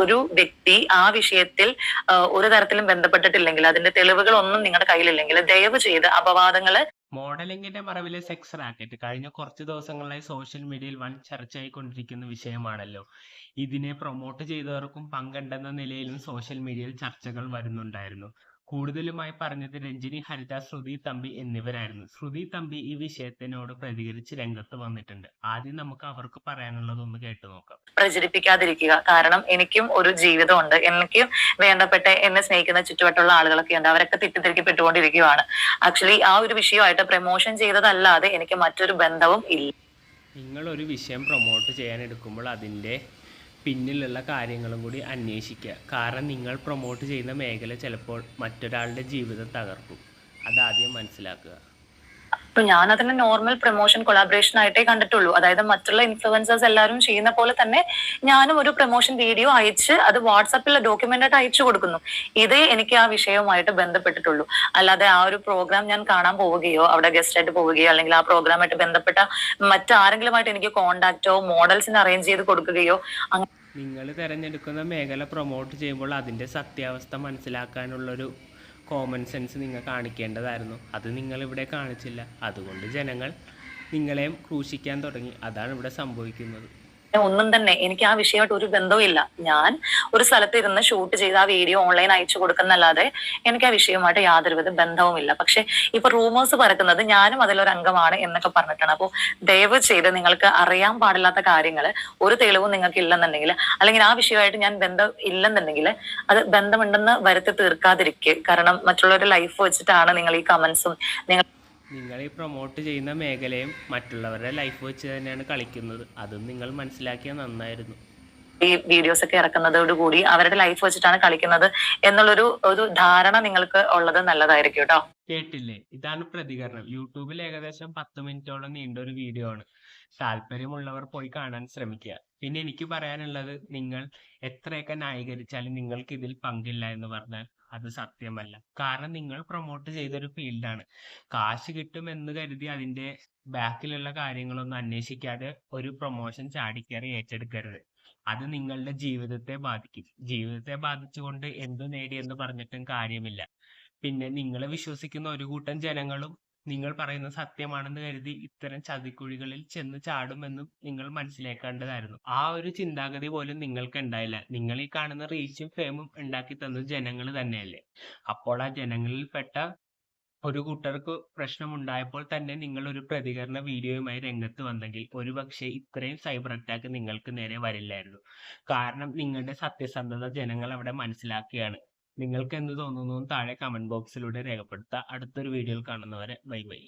ഒരു വ്യക്തി ആ വിഷയത്തിൽ ഒരു തരത്തിലും ബന്ധപ്പെട്ടിട്ടില്ലെങ്കിൽ, അതിന്റെ തെളിവുകളൊന്നും നിങ്ങളുടെ കയ്യിലില്ലെങ്കിൽ, ദയവ് ചെയ്ത് അപവാദങ്ങള് മോഡലിംഗിന്റെ മറവിലെ സെക്സ് റാക്കറ്റ് കഴിഞ്ഞ കുറച്ച് ദിവസങ്ങളായി സോഷ്യൽ മീഡിയയിൽ വൻ ചർച്ചയായിക്കൊണ്ടിരിക്കുന്ന വിഷയമാണല്ലോ. ഇതിനെ പ്രൊമോട്ട് ചെയ്തവർക്കും പങ്കുണ്ടെന്ന നിലയിലും സോഷ്യൽ മീഡിയയിൽ ചർച്ചകൾ വരുന്നുണ്ടായിരുന്നു. കൂടുതലുമായി പറഞ്ഞത് രഞ്ജിനി ഹരിത, ശ്രുതി തമ്പി എന്നിവരായിരുന്നു. ശ്രുതി തമ്പി ഈ വിഷയത്തിനോട് പ്രതികരിച്ച് രംഗത്ത് വന്നിട്ടുണ്ട്. ആദ്യം നമുക്ക് അവർക്ക് പറയാനുള്ളതൊന്ന് കേട്ടു നോക്കാം. പ്രചരിപ്പിക്കാതിരിക്കുക. കാരണം എനിക്കും ഒരു ജീവിതമുണ്ട്, എനിക്കും വേണ്ടപ്പെട്ട എന്നെ സ്നേഹിക്കുന്ന ചുറ്റുവട്ടമുള്ള ആളുകളൊക്കെ ഉണ്ട്. അവരൊക്കെ തെറ്റിദ്ധരിക്കപ്പെട്ടുകൊണ്ടിരിക്കുകയാണ്. ആക്ച്വലി ആ ഒരു വിഷയമായിട്ട് പ്രമോഷൻ ചെയ്തതല്ലാതെ എനിക്ക് മറ്റൊരു ബന്ധവും ഇല്ല. നിങ്ങൾ ഒരു വിഷയം പ്രൊമോട്ട് ചെയ്യാൻ എടുക്കുമ്പോൾ അതിൻ്റെ പിന്നിലുള്ള കാര്യങ്ങളും കൂടി അന്വേഷിക്കുക. കാരണം നിങ്ങൾ പ്രൊമോട്ട് ചെയ്യുന്ന മേഖല ചിലപ്പോൾ മറ്റൊരാളുടെ ജീവിതം തകർക്കും. അതാദ്യം മനസ്സിലാക്കുക. അപ്പൊ ഞാൻ അതിനെ നോർമൽ പ്രൊമോഷൻ കൊളാബറേഷൻ ആയിട്ടേ കണ്ടിട്ടുള്ളൂ. അതായത് മറ്റുള്ള ഇൻഫ്ലുവൻസേഴ്സ് എല്ലാവരും ചെയ്യുന്ന പോലെ തന്നെ ഞാനും ഒരു പ്രൊമോഷൻ വീഡിയോ അയച്ച് അത് വാട്സാപ്പിൽ ഡോക്യുമെന്റ് ആയിട്ട് അയച്ചു കൊടുക്കുന്നു. ഇതേ എനിക്ക് ആ വിഷയവുമായിട്ട് ബന്ധപ്പെട്ടിട്ടുള്ളൂ. അല്ലാതെ ആ ഒരു പ്രോഗ്രാം ഞാൻ കാണാൻ പോവുകയോ അവിടെ ഗസ്റ്റ് ആയിട്ട് പോവുകയോ അല്ലെങ്കിൽ ആ പ്രോഗ്രാമായിട്ട് ബന്ധപ്പെട്ട മറ്റാരെങ്കിലുമായിട്ട് എനിക്ക് കോണ്ടാക്റ്റോ മോഡൽസിന് അറേഞ്ച് ചെയ്ത് കൊടുക്കുകയോ നിങ്ങൾ തിരഞ്ഞെടുക്കുന്ന മേഖല പ്രൊമോട്ട് ചെയ്യുമ്പോൾ അതിൻ്റെ സത്യാവസ്ഥ മനസ്സിലാക്കാനുള്ളൊരു കോമൺ സെൻസ് നിങ്ങൾ കാണിക്കേണ്ടതായിരുന്നു. അത് നിങ്ങളിവിടെ കാണിച്ചില്ല. അതുകൊണ്ട് ജനങ്ങൾ നിങ്ങളെയും ക്രൂശിക്കാൻ തുടങ്ങി. അതാണ് ഇവിടെ സംഭവിക്കുന്നത്. ഒന്നും തന്നെ എനിക്ക് ആ വിഷയമായിട്ട് ഒരു ബന്ധവും ഇല്ല. ഞാൻ ഒരു സ്ഥലത്ത് ഇരുന്ന് ഷൂട്ട് ചെയ്ത് ആ വീഡിയോ ഓൺലൈൻ അയച്ചു കൊടുക്കുന്നല്ലാതെ എനിക്ക് ആ വിഷയവുമായിട്ട് യാതൊരുവിധ ബന്ധവുമില്ല. പക്ഷെ ഇപ്പൊ റൂമേഴ്സ് പരക്കുന്നത് ഞാനും അതിലൊരു അംഗമാണ് എന്നൊക്കെ പറഞ്ഞിട്ടാണ്. അപ്പോൾ ദയവ് ചെയ്ത് നിങ്ങൾക്ക് അറിയാൻ പാടില്ലാത്ത കാര്യങ്ങൾ ഒരു തെളിവും നിങ്ങൾക്ക് ഇല്ലെന്നുണ്ടെങ്കിൽ, അല്ലെങ്കിൽ ആ വിഷയമായിട്ട് ഞാൻ ബന്ധം ഇല്ലെന്നുണ്ടെങ്കിൽ അത് ബന്ധമുണ്ടെന്ന് വരുത്തി തീർക്കാതിരിക്കുക. കാരണം മറ്റുള്ളവരുടെ ലൈഫ് വെച്ചിട്ടാണ് നിങ്ങൾ ഈ കമന്റ്സും നിങ്ങൾ ഈ പ്രൊമോട്ട് ചെയ്യുന്ന മേഖലയും മറ്റുള്ളവരുടെ ലൈഫ് വെച്ച് തന്നെയാണ് കളിക്കുന്നത്. അതും നിങ്ങൾ മനസ്സിലാക്കിയാൽ നന്നായിരുന്നു. ഈ വീഡിയോസ് ഒക്കെ ഇറക്കുന്നതോടുകൂടി അവരുടെ ലൈഫ് വെച്ചിട്ടാണ് കളിക്കുന്നത് എന്നുള്ളൊരു ധാരണ നിങ്ങൾക്ക് ഉള്ളത് നല്ലതായിരിക്കും കേട്ടോ. കേട്ടില്ലേ? ഇതാണ് പ്രതികരണം. യൂട്യൂബിൽ ഏകദേശം 10 മിനിറ്റോളം നീണ്ട ഒരു വീഡിയോ ആണ്. താല്പര്യമുള്ളവർ പോയി കാണാൻ ശ്രമിക്കുക. പിന്നെ എനിക്ക് പറയാനുള്ളത്, നിങ്ങൾ എത്രയൊക്കെ ന്യായീകരിച്ചാലും നിങ്ങൾക്ക് ഇതിൽ പങ്കില്ല എന്ന് പറഞ്ഞാൽ അത് സത്യമല്ല. കാരണം നിങ്ങൾ പ്രൊമോട്ട് ചെയ്തൊരു ഫീൽഡാണ്. കാശ് കിട്ടും എന്ന് കരുതി അതിന്റെ ബാക്കിലുള്ള കാര്യങ്ങളൊന്നും അന്വേഷിക്കാതെ ഒരു പ്രൊമോഷൻ ചാടിക്കയറി ഏറ്റെടുക്കരുത്. അത് നിങ്ങളുടെ ജീവിതത്തെ ബാധിക്കും. ജീവിതത്തെ ബാധിച്ചുകൊണ്ട് എന്തു നേടിയെന്ന് പറഞ്ഞിട്ടും കാര്യമില്ല. പിന്നെ നിങ്ങളെ വിശ്വസിക്കുന്ന ഒരു കൂട്ടം ജനങ്ങളും നിങ്ങൾ പറയുന്നത് സത്യമാണെന്ന് കരുതി ഇത്തരം ചതിക്കുഴികളിൽ ചെന്ന് ചാടുമെന്നും നിങ്ങൾ മനസ്സിലാക്കേണ്ടതായിരുന്നു. ആ ഒരു ചിന്താഗതി പോലും നിങ്ങൾക്ക് ഉണ്ടായില്ല. നിങ്ങൾ ഈ കാണുന്ന റീച്ചും ഫെയിമും ഉണ്ടാക്കി തന്നത് ജനങ്ങൾ തന്നെയല്ലേ. അപ്പോൾ ആ ജനങ്ങളിൽ പെട്ട ഒരു കൂട്ടർക്ക് പ്രശ്നമുണ്ടായപ്പോൾ തന്നെ നിങ്ങൾ ഒരു പ്രതികരണ വീഡിയോയുമായി രംഗത്ത് വന്നെങ്കിൽ ഒരുപക്ഷെ ഇത്രയും സൈബർ അറ്റാക്ക് നിങ്ങൾക്ക് നേരെ വരില്ലായിരുന്നു. കാരണം നിങ്ങളുടെ സത്യസന്ധത ജനങ്ങൾ അവിടെ മനസ്സിലാക്കുകയാണ്. നിങ്ങൾക്ക് എന്ത് തോന്നുന്നു താഴെ കമന്റ് ബോക്സിലൂടെ രേഖപ്പെടുത്തുക. അടുത്തൊരു വീഡിയോയിൽ കാണുന്നവരെ ബൈ ബൈ.